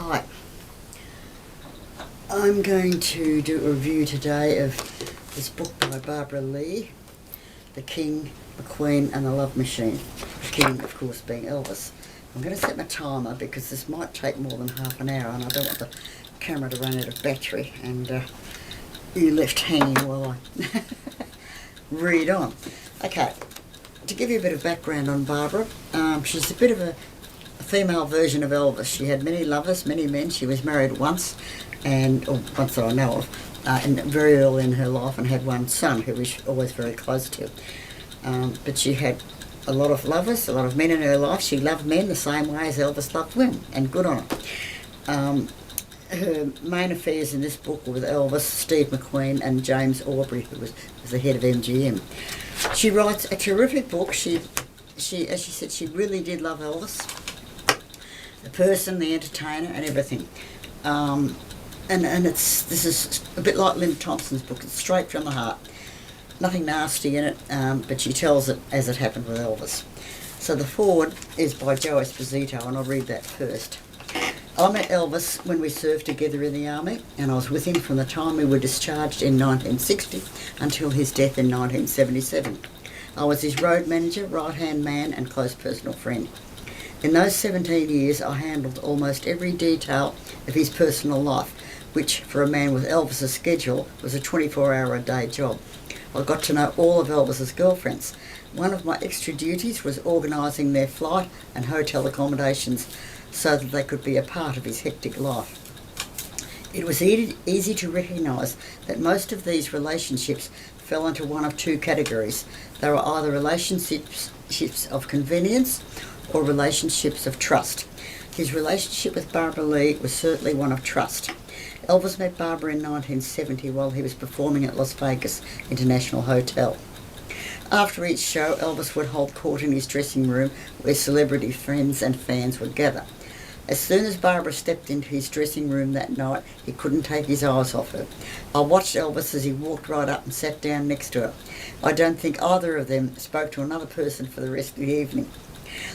Hi, I'm going to do a review today of this book by Barbara Leigh, The King, McQueen and the Love Machine. The King, of course, being Elvis. I'm going to set my timer because this might take more than half an hour and I don't want the camera to run out of battery and you left hanging while I read on. Okay, to give you a bit of background on Barbara, she's a bit of a female version of Elvis. She had many lovers, many men. She was married once, or once that I know of, and very early in her life, and had one son who was always very close to. But she had a lot of lovers, a lot of men in her life. She loved men the same way as Elvis loved women, and good on her. Her main affairs in this book were with Elvis, Steve McQueen and James Aubrey, who was the head of MGM. She writes a terrific book. She, as she said, she really did love Elvis, the person, the entertainer, and everything. And this is a bit like Lynn Thompson's book. It's straight from the heart. Nothing nasty in it, but she tells it as it happened with Elvis. So the foreword is by Joe Esposito, and I'll read that first. I met Elvis when we served together in the army, and I was with him from the time we were discharged in 1960 until his death in 1977. I was his road manager, right-hand man, and close personal friend. In those 17 years, I handled almost every detail of his personal life, which, for a man with Elvis's schedule, was a 24-hour-a-day job. I got to know all of Elvis's girlfriends. One of my extra duties was organising their flight and hotel accommodations so that they could be a part of his hectic life. It was easy to recognise that most of these relationships fell into one of two categories. They were either relationships of convenience or relationships of trust. His relationship with Barbara Leigh was certainly one of trust. Elvis met Barbara in 1970 while he was performing at Las Vegas International Hotel. After each show, Elvis would hold court in his dressing room where celebrity friends and fans would gather. As soon as Barbara stepped into his dressing room that night, he couldn't take his eyes off her. I watched Elvis as he walked right up and sat down next to her. I don't think either of them spoke to another person for the rest of the evening.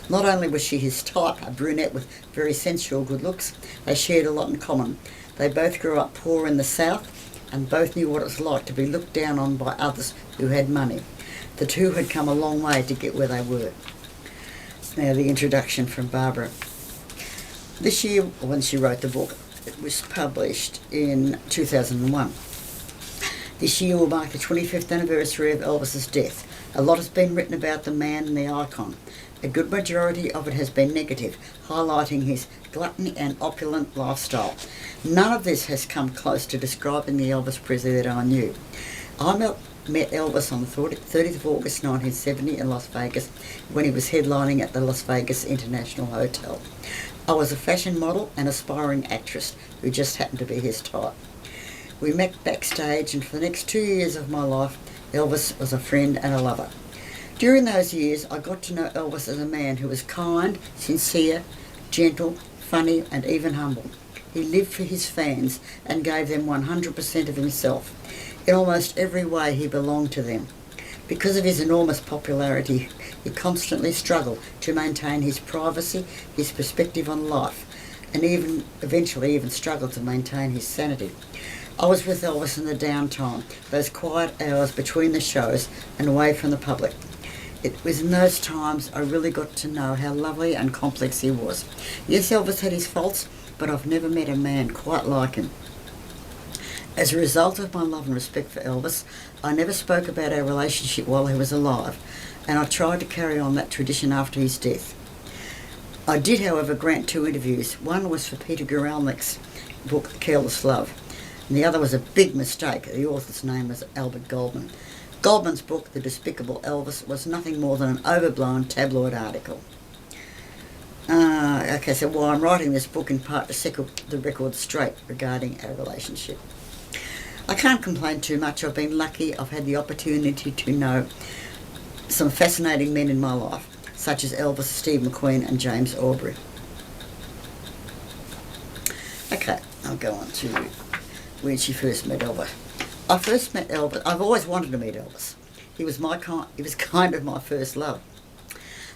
Not only was she his type, a brunette with very sensual good looks, they shared a lot in common. They both grew up poor in the South and both knew what it was like to be looked down on by others who had money. The two had come a long way to get where they were. Now the introduction from Barbara. This year, when she wrote the book, it was published in 2001. This year will mark the 25th anniversary of Elvis's death. A lot has been written about the man and the icon. A good majority of it has been negative, highlighting his gluttony and opulent lifestyle. None of this has come close to describing the Elvis Presley that I knew. I met Elvis on the 30th of August 1970 in Las Vegas when he was headlining at the Las Vegas International Hotel. I was a fashion model and aspiring actress who just happened to be his type. We met backstage, and for the next 2 years of my life, Elvis was a friend and a lover. During those years, I got to know Elvis as a man who was kind, sincere, gentle, funny, and even humble. He lived for his fans and gave them 100% of himself. In almost every way, he belonged to them. Because of his enormous popularity, he constantly struggled to maintain his privacy, his perspective on life, and eventually struggled to maintain his sanity. I was with Elvis in the downtime, those quiet hours between the shows and away from the public. It was in those times I really got to know how lovely and complex he was. Yes, Elvis had his faults, but I've never met a man quite like him. As a result of my love and respect for Elvis, I never spoke about our relationship while he was alive, and I tried to carry on that tradition after his death. I did, however, grant 2 interviews. One was for Peter Guralnick's book, Careless Love, and the other was a big mistake. The author's name was Albert Goldman. Goldman's book, The Despicable Elvis, was nothing more than an overblown tabloid article. Okay, so while I'm writing this book in part to set the record straight regarding our relationship. I can't complain too much. I've been lucky. I've had the opportunity to know some fascinating men in my life, such as Elvis, Steve McQueen and James Aubrey. Okay, I'll go on to when she first met Elvis. I first met Elvis. I've always wanted to meet Elvis. He was kind of my first love.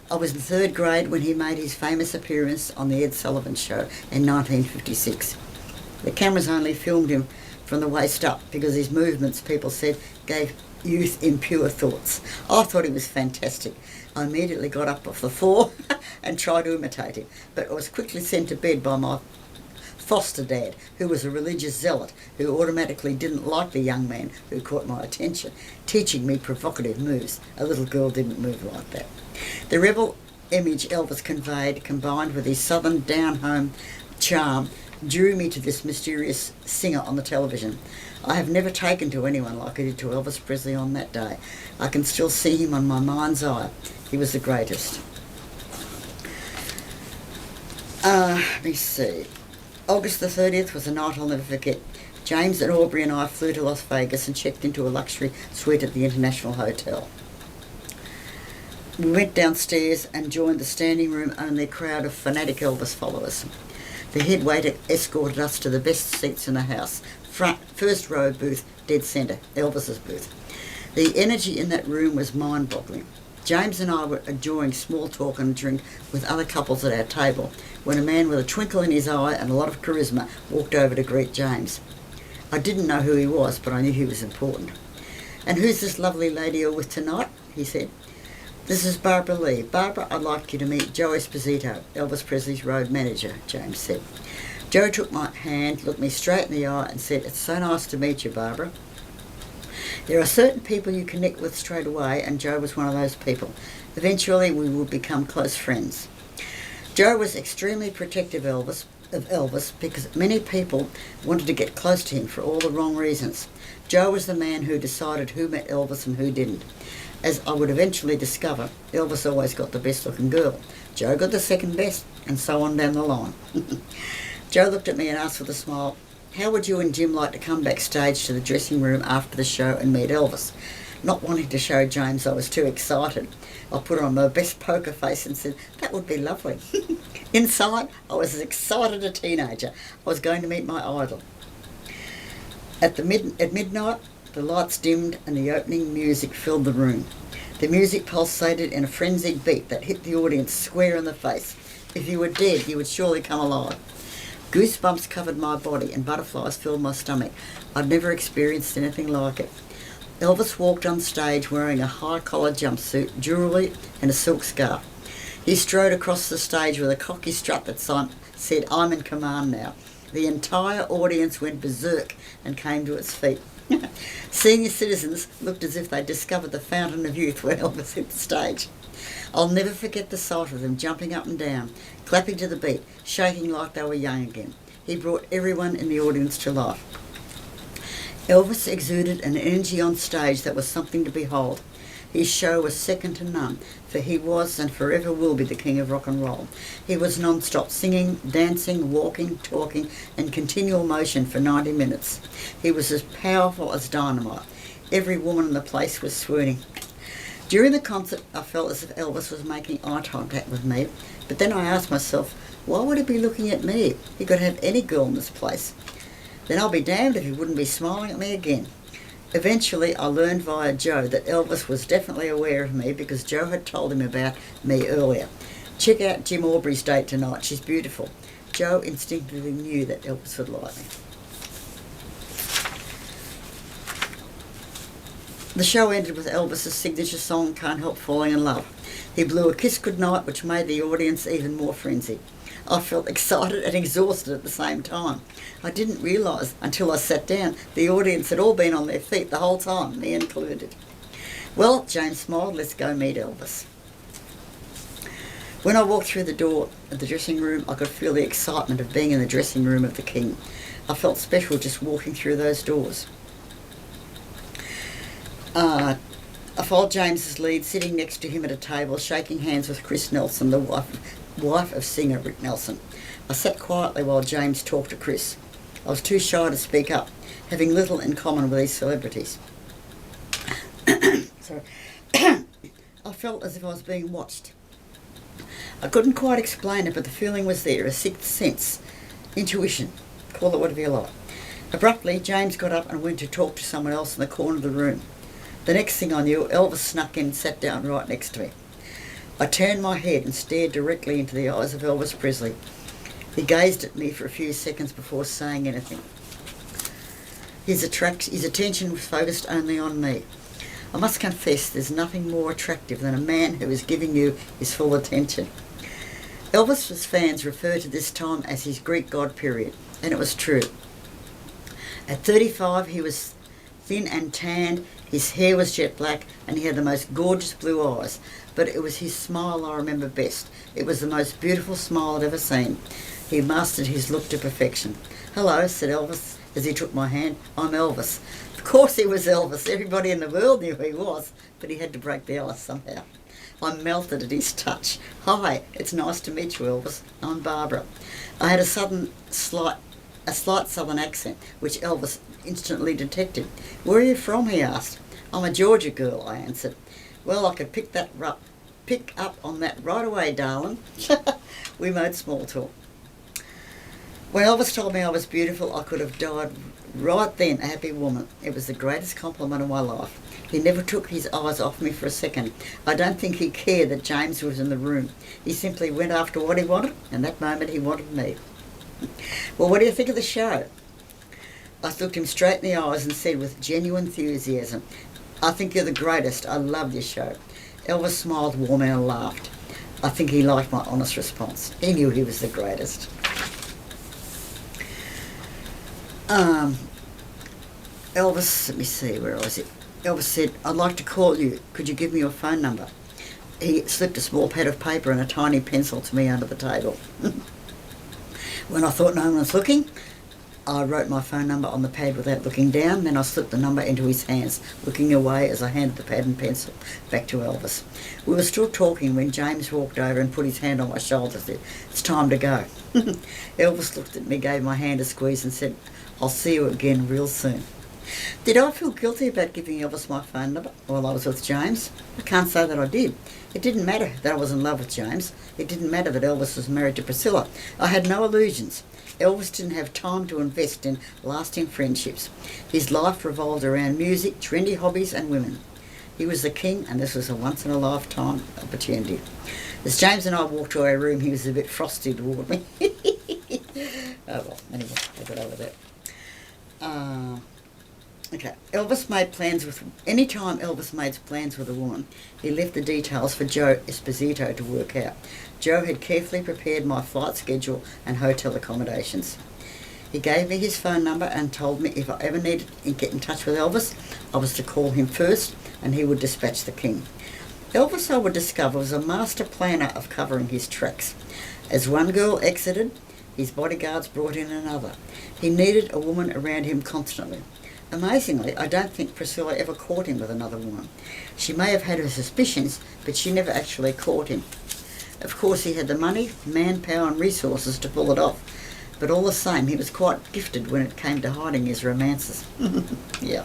I was in 3rd grade when he made his famous appearance on the Ed Sullivan Show in 1956. The cameras only filmed him from the waist up because his movements, people said, gave youth impure thoughts. I thought he was fantastic. I immediately got up off the floor and tried to imitate him, but I was quickly sent to bed by my foster dad, who was a religious zealot who automatically didn't like the young man who caught my attention, teaching me provocative moves. A little girl didn't move like that. The rebel image Elvis conveyed, combined with his southern down-home charm, drew me to this mysterious singer on the television. I have never taken to anyone like I did to Elvis Presley on that day. I can still see him on my mind's eye. He was the greatest. Let me see. August the 30th was a night I'll never forget. James and Aubrey and I flew to Las Vegas and checked into a luxury suite at the International Hotel. We went downstairs and joined the standing room only crowd of fanatic Elvis followers. The head waiter escorted us to the best seats in the house. Front, first row booth, dead centre, Elvis's booth. The energy in that room was mind-boggling. James and I were enjoying small talk and a drink with other couples at our table when a man with a twinkle in his eye and a lot of charisma walked over to greet James. I didn't know who he was, but I knew he was important. "And who's this lovely lady you're with tonight?" he said. "This is Barbara Leigh. Barbara, I'd like you to meet Joe Esposito, Elvis Presley's road manager," James said. Joe took my hand, looked me straight in the eye and said, "It's so nice to meet you, Barbara. There are certain people you connect with straight away," and Joe was one of those people. Eventually we would become close friends. Joe was extremely protective of Elvis because many people wanted to get close to him for all the wrong reasons. Joe was the man who decided who met Elvis and who didn't. As I would eventually discover, Elvis always got the best looking girl. Joe got the second best, and so on down the line. Joe looked at me and asked with a smile, "How would you and Jim like to come backstage to the dressing room after the show and meet Elvis?" Not wanting to show James I was too excited, I put on my best poker face and said, "That would be lovely." Inside, I was as excited as a teenager. I was going to meet my idol. At midnight, the lights dimmed and the opening music filled the room. The music pulsated in a frenzied beat that hit the audience square in the face. If you were dead, you would surely come alive. Goosebumps covered my body and butterflies filled my stomach. I'd never experienced anything like it. Elvis walked on stage wearing a high-collared jumpsuit, jewellery and a silk scarf. He strode across the stage with a cocky strut that said, "I'm in command now." The entire audience went berserk and came to its feet. Senior citizens looked as if they'd discovered the fountain of youth when Elvis hit the stage. I'll never forget the sight of them jumping up and down, clapping to the beat, shaking like they were young again. He brought everyone in the audience to life. Elvis exuded an energy on stage that was something to behold. His show was second to none, for he was and forever will be the king of rock and roll. He was non-stop singing, dancing, walking, talking, and continual motion for 90 minutes. He was as powerful as dynamite. Every woman in the place was swooning. During the concert, I felt as if Elvis was making eye contact with me, but then I asked myself, why would he be looking at me? He could have any girl in this place. Then I'll be damned if he wouldn't be smiling at me again. Eventually, I learned via Joe that Elvis was definitely aware of me because Joe had told him about me earlier. "Check out Jim Aubrey's date tonight. She's beautiful." Joe instinctively knew that Elvis would like me. The show ended with Elvis's signature song, "Can't Help Falling in Love." He blew a kiss goodnight, which made the audience even more frenzied. I felt excited and exhausted at the same time. I didn't realise until I sat down the audience had all been on their feet the whole time, me included. "Well," James smiled, "let's go meet Elvis." When I walked through the door of the dressing room, I could feel the excitement of being in the dressing room of the king. I felt special just walking through those doors. I followed James's lead, sitting next to him at a table, shaking hands with Chris Nelson, the wife of singer Rick Nelson. I sat quietly while James talked to Chris. I was too shy to speak up, having little in common with these celebrities. Sorry. I felt as if I was being watched. I couldn't quite explain it, but the feeling was there, a sixth sense, intuition, call it whatever you like. Abruptly, James got up and went to talk to someone else in the corner of the room. The next thing I knew, Elvis snuck in and sat down right next to me. I turned my head and stared directly into the eyes of Elvis Presley. He gazed at me for a few seconds before saying anything. His attention was focused only on me. I must confess there's nothing more attractive than a man who is giving you his full attention. Elvis's fans refer to this time as his Greek god period, and it was true. At 35 he was thin and tanned, his hair was jet black, and he had the most gorgeous blue eyes. But it was his smile I remember best. It was the most beautiful smile I'd ever seen. He mastered his look to perfection. "Hello," said Elvis as he took my hand. "I'm Elvis." Of course he was Elvis. Everybody in the world knew who he was, but he had to break the ice somehow. I melted at his touch. "Hi, it's nice to meet you, Elvis. I'm Barbara." I had a slight southern accent, which Elvis instantly detected. "Where are you from?" he asked. "I'm a Georgia girl," I answered. "Well, I could pick up on that right away, darling." We made small talk. When Elvis told me I was beautiful, I could have died right then a happy woman. It was the greatest compliment of my life. He never took his eyes off me for a second. I don't think he cared that James was in the room. He simply went after what he wanted, and that moment he wanted me. "Well, what do you think of the show?" I looked him straight in the eyes and said with genuine enthusiasm, "I think you're the greatest. I love your show." Elvis smiled warmly and laughed. I think he liked my honest response. He knew he was the greatest. Elvis, let me see, where was it? Elvis said, "I'd like to call you. Could you give me your phone number?" He slipped a small pad of paper and a tiny pencil to me under the table. When I thought no one was looking, I wrote my phone number on the pad without looking down. Then I slipped the number into his hands, looking away as I handed the pad and pencil back to Elvis. We were still talking when James walked over and put his hand on my shoulder and said, "It's time to go." Elvis looked at me, gave my hand a squeeze and said, "I'll see you again real soon." Did I feel guilty about giving Elvis my phone number while I was with James? I can't say that I did. It didn't matter that I was in love with James. It didn't matter that Elvis was married to Priscilla. I had no illusions. Elvis didn't have time to invest in lasting friendships. His life revolved around music, trendy hobbies and women. He was the king, and this was a once-in-a-lifetime opportunity. As James and I walked to our room, he was a bit frosty toward me. Oh well, anyway, I'll get over that. Okay, anytime Elvis made plans with a woman, he left the details for Joe Esposito to work out. Joe had carefully prepared my flight schedule and hotel accommodations. He gave me his phone number and told me if I ever needed to get in touch with Elvis, I was to call him first and he would dispatch the king. Elvis, I would discover, was a master planner of covering his tracks. As one girl exited, his bodyguards brought in another. He needed a woman around him constantly. Amazingly, I don't think Priscilla ever caught him with another woman. She may have had her suspicions, but she never actually caught him. Of course, he had the money, manpower and resources to pull it off, but all the same, he was quite gifted when it came to hiding his romances. Yeah.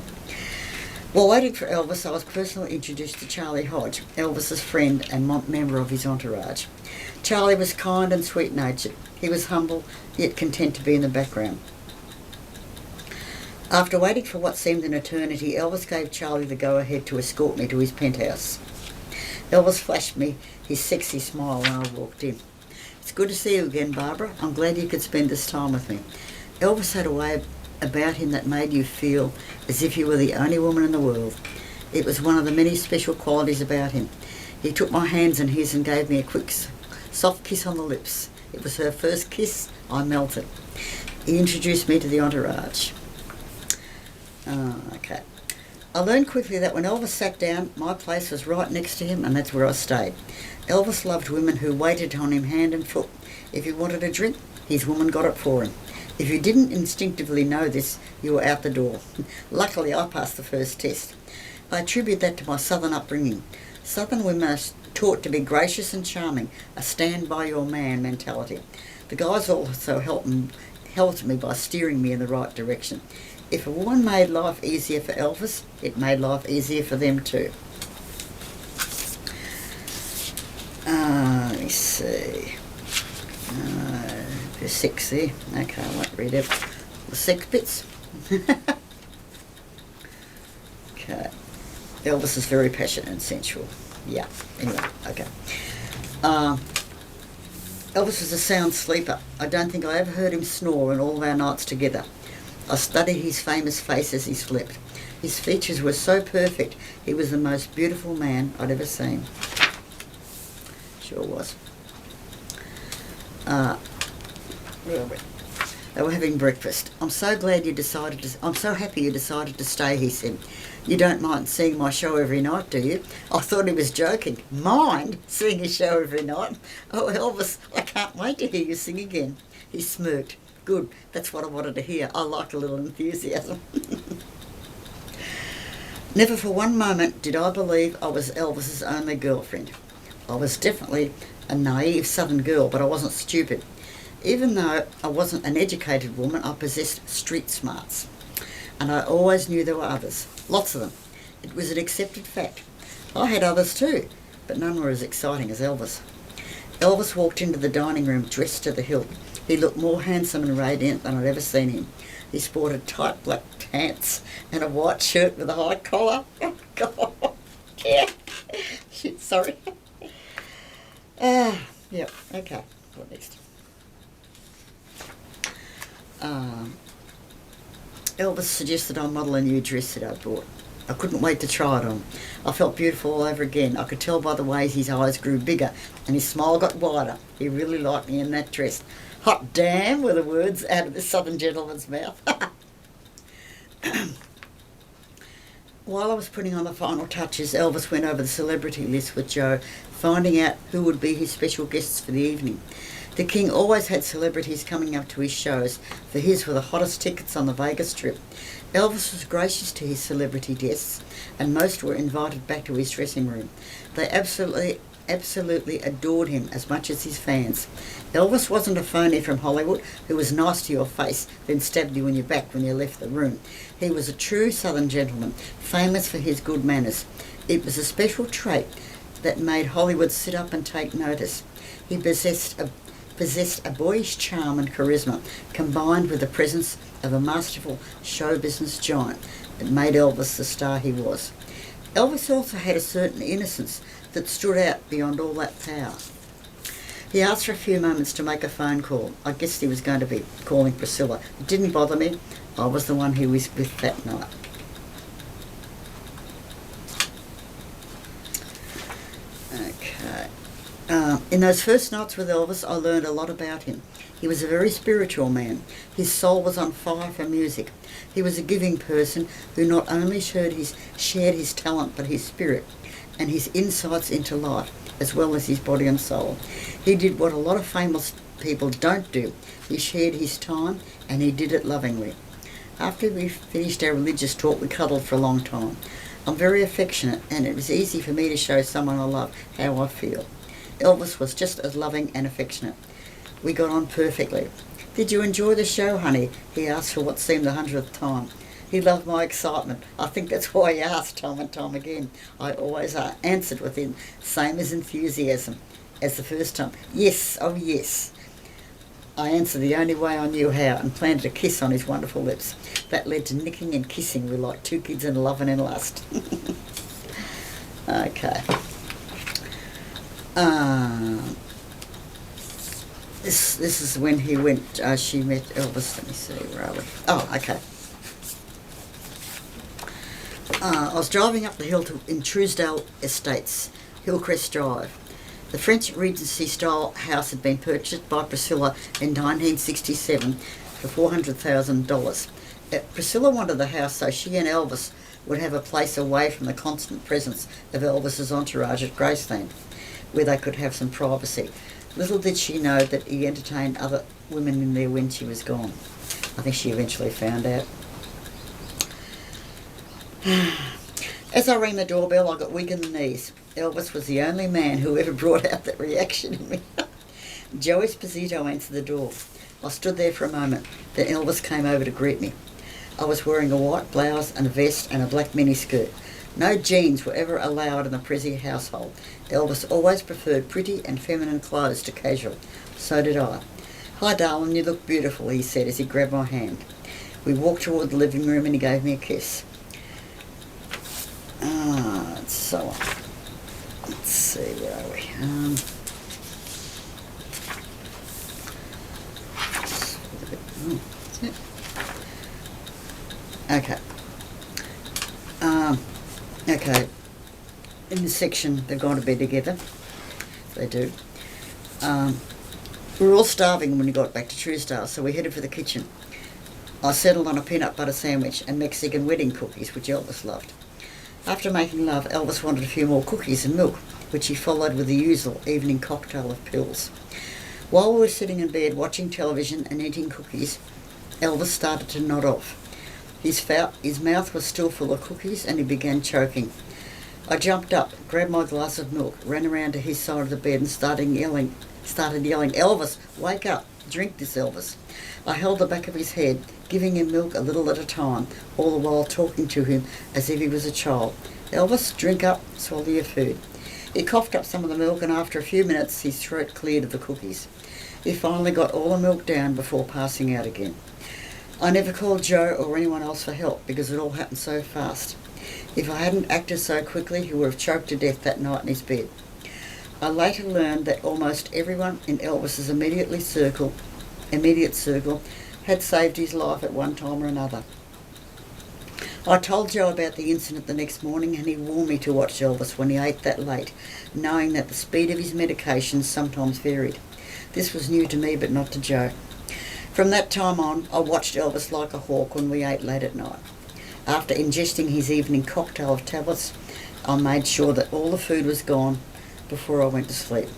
While waiting for Elvis, I was personally introduced to Charlie Hodge, Elvis's friend and member of his entourage. Charlie was kind and sweet-natured. He was humble, yet content to be in the background. After waiting for what seemed an eternity, Elvis gave Charlie the go-ahead to escort me to his penthouse. Elvis flashed me his sexy smile when I walked in. "It's good to see you again, Barbara. I'm glad you could spend this time with me." Elvis had a way about him that made you feel as if you were the only woman in the world. It was one of the many special qualities about him. He took my hands in his and gave me a quick, soft kiss on the lips. It was her first kiss. I melted. He introduced me to the entourage. Okay. I learned quickly that when Elvis sat down, my place was right next to him, and that's where I stayed. Elvis loved women who waited on him hand and foot. If he wanted a drink, his woman got it for him. If you didn't instinctively know this, you were out the door. Luckily, I passed the first test. I attribute that to my southern upbringing. Southern women are taught to be gracious and charming, a stand-by-your-man mentality. The guys also helped me by steering me in the right direction. If a woman made life easier for Elvis, it made life easier for them too. Let me see. There's 6 there. Okay, I won't read it. The 6 bits. Okay. Elvis is very passionate and sensual. Yeah, anyway, okay. Uh, Elvis was a sound sleeper. I don't think I ever heard him snore in all of our nights together. I studied his famous face as he slept. His features were so perfect. He was the most beautiful man I'd ever seen. Sure was. Where are we? They were having breakfast. I'm so happy you decided to stay, he said. You don't mind seeing my show every night, do you? I thought he was joking. Mind seeing his show every night? Oh, Elvis, I can't wait to hear you sing again. He smirked. Good, that's what I wanted to hear. I like a little enthusiasm. Never for one moment did I believe I was Elvis's only girlfriend. I was definitely a naive southern girl, but I wasn't stupid. Even though I wasn't an educated woman, I possessed street smarts. And I always knew there were others. Lots of them. It was an accepted fact. I had others too, but none were as exciting as Elvis. Elvis walked into the dining room dressed to the hilt. He looked more handsome and radiant than I'd ever seen him. He sported tight black pants and a white shirt with a high collar. Oh, God. Yeah. Shit, sorry. Yeah, okay. What next? Elvis suggested I model a new dress that I bought. I couldn't wait to try it on. I felt beautiful all over again. I could tell by the way his eyes grew bigger and his smile got wider. He really liked me in that dress. Hot damn were the words out of this southern gentleman's mouth. While I was putting on the final touches, Elvis went over the celebrity list with Joe, finding out who would be his special guests for the evening. The King always had celebrities coming up to his shows, for his were the hottest tickets on the Vegas Strip. Elvis was gracious to his celebrity guests, and most were invited back to his dressing room. They absolutely adored him as much as his fans. Elvis wasn't a phony from Hollywood who was nice to your face, then stabbed you in your back when you left the room. He was a true southern gentleman, famous for his good manners. It was a special trait that made Hollywood sit up and take notice. He possessed a boyish charm and charisma, combined with the presence of a masterful show business giant that made Elvis the star he was. Elvis also had a certain innocence that stood out beyond all that power. He asked for a few moments to make a phone call. I guessed he was going to be calling Priscilla. It didn't bother me. I was the one he was with that night. Okay. In those first nights with Elvis, I learned a lot about him. He was a very spiritual man. His soul was on fire for music. He was a giving person who not only shared his talent, but his spirit and his insights into life, as well as his body and soul. He did what a lot of famous people don't do. He shared his time, and he did it lovingly. After we finished our religious talk, we cuddled for a long time. I'm very affectionate, and it was easy for me to show someone I love how I feel. Elvis was just as loving and affectionate. We got on perfectly. Did you enjoy the show, honey? He asked for what seemed the 100th time. He loved my excitement. I think that's why he asked time and time again. I always answered with him, same as enthusiasm as the first time. Yes, oh yes. I answered the only way I knew how and planted a kiss on his wonderful lips. That led to nicking and kissing. We're like two kids in love and in lust. Okay. This is when he went, she met Elvis. Let me see, where are we? Oh, okay. I was driving up the hill in Truesdale Estates, Hillcrest Drive. The French Regency-style house had been purchased by Priscilla in 1967 for $400,000. Priscilla wanted the house so she and Elvis would have a place away from the constant presence of Elvis's entourage at Graceland, where they could have some privacy. Little did she know that he entertained other women in there when she was gone. I think she eventually found out. As I rang the doorbell, I got weak in the knees. Elvis was the only man who ever brought out that reaction in me. Joe Esposito answered the door. I stood there for a moment. Then Elvis came over to greet me. I was wearing a white blouse and a vest and a black miniskirt. No jeans were ever allowed in the Prezi household. Elvis always preferred pretty and feminine clothes to casual. So did I. Hi, darling, you look beautiful, he said as he grabbed my hand. We walked toward the living room and he gave me a kiss. And so on. Let's see, where are we? Okay. Okay. In this section, they've gone to bed together. They do. We were all starving when we got back to Truesdale, so we headed for the kitchen. I settled on a peanut butter sandwich and Mexican wedding cookies, which Elvis loved. After making love, Elvis wanted a few more cookies and milk, which he followed with the usual evening cocktail of pills. While we were sitting in bed watching television and eating cookies, Elvis started to nod off. His mouth was still full of cookies and he began choking. I jumped up, grabbed my glass of milk, ran around to his side of the bed and started yelling, "Elvis, wake up, drink this, Elvis." I held the back of his head, giving him milk a little at a time, all the while talking to him as if he was a child. "Elvis, drink up, swallow your food." He coughed up some of the milk and after a few minutes his throat cleared of the cookies. He finally got all the milk down before passing out again. I never called Joe or anyone else for help because it all happened so fast. If I hadn't acted so quickly, he would have choked to death that night in his bed. I later learned that almost everyone in Elvis's immediate circle had saved his life at one time or another. I told Joe about the incident the next morning and he warned me to watch Elvis when he ate that late, knowing that the speed of his medications sometimes varied. This was new to me but not to Joe. From that time on, I watched Elvis like a hawk when we ate late at night. After ingesting his evening cocktail of tablets, I made sure that all the food was gone before I went to sleep.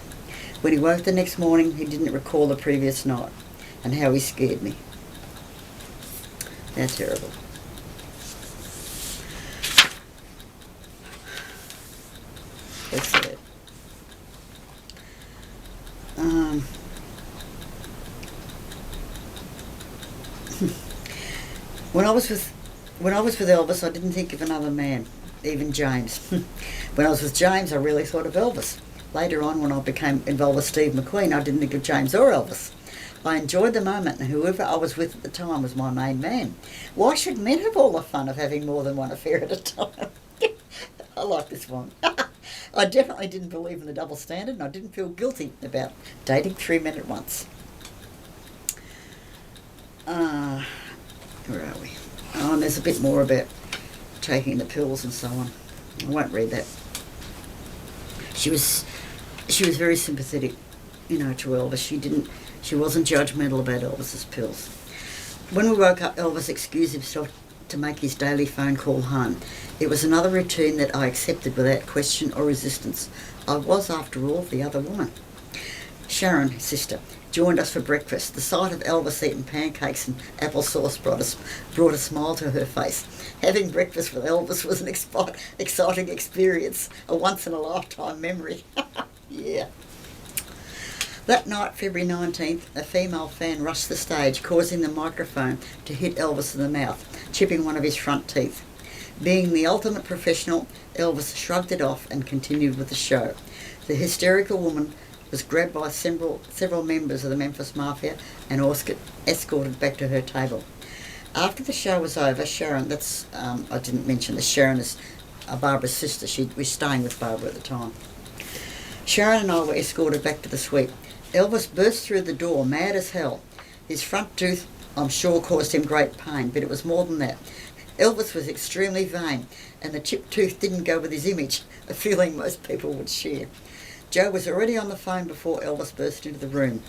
When he woke the next morning, he didn't recall the previous night and how he scared me. How terrible. So sad. When I was with Elvis, I didn't think of another man, even James. When I was with James, I really thought of Elvis. Later on, when I became involved with Steve McQueen, I didn't think of James or Elvis. I enjoyed the moment, and whoever I was with at the time was my main man. Why should men have all the fun of having more than one affair at a time? I like this one. I definitely didn't believe in the double standard, and I didn't feel guilty about dating 3 men at once. Where are we? Oh, and there's a bit more about taking the pills and so on. I won't read that. She was very sympathetic, to Elvis. She wasn't judgmental about Elvis's pills. When we woke up, Elvis excused himself to make his daily phone call home. It was another routine that I accepted without question or resistance. I was, after all, the other woman. Sharon, his sister, joined us for breakfast. The sight of Elvis eating pancakes and applesauce brought a smile to her face. Having breakfast with Elvis was an exciting experience, a once-in-a-lifetime memory. Yeah. That night, February 19th, a female fan rushed the stage, causing the microphone to hit Elvis in the mouth, chipping one of his front teeth. Being the ultimate professional, Elvis shrugged it off and continued with the show. The hysterical woman was grabbed by several members of the Memphis Mafia and escorted back to her table. After the show was over, Sharon, I didn't mention this, Sharon is Barbara's sister. She was staying with Barbara at the time. Sharon and I were escorted back to the suite. Elvis burst through the door, mad as hell. His front tooth, I'm sure, caused him great pain, but it was more than that. Elvis was extremely vain, and the chipped tooth didn't go with his image, a feeling most people would share. Joe was already on the phone before Elvis burst into the room.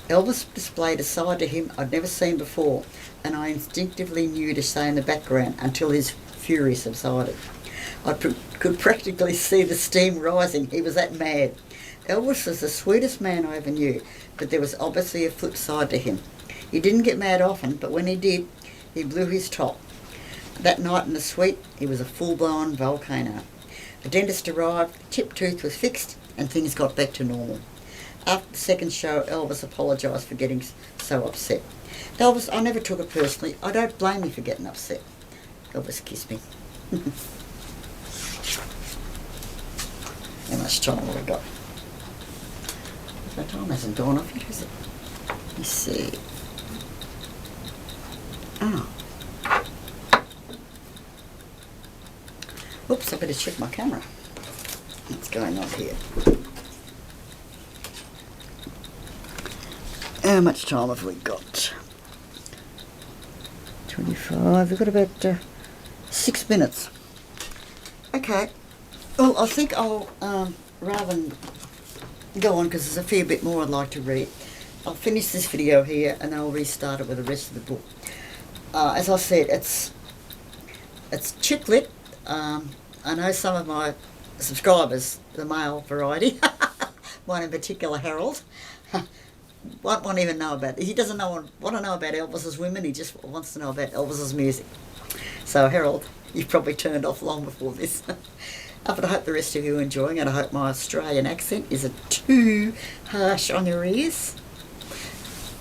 Elvis displayed a side to him I'd never seen before, and I instinctively knew to stay in the background until his fury subsided. I could practically see the steam rising. He was that mad. Elvis was the sweetest man I ever knew, but there was obviously a flip side to him. He didn't get mad often, but when he did, he blew his top. That night in the suite, he was a full-blown volcano. The dentist arrived, the chipped tooth was fixed, and things got back to normal. After the second show, Elvis apologised for getting so upset. "Elvis, I never took it personally. I don't blame you for getting upset." Elvis kissed me. How much time have I got? The time hasn't gone off yet, has it? Let's see. Oh. Oops, I better check my camera. What's going on here? How much time have we got? 25. We've got about 6 minutes. Okay. Well, I think I'll, rather than go on, because there's a fair bit more I'd like to read, I'll finish this video here and I'll restart it with the rest of the book. As I said, it's chick lit. I know some of my subscribers, the male variety, one in particular, Harold, won't even know about it. He doesn't want to know about Elvis's women, he just wants to know about Elvis's music. So Harold, you've probably turned off long before this. But I hope the rest of you are enjoying it. I hope my Australian accent isn't too harsh on your ears.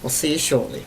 We'll see you shortly.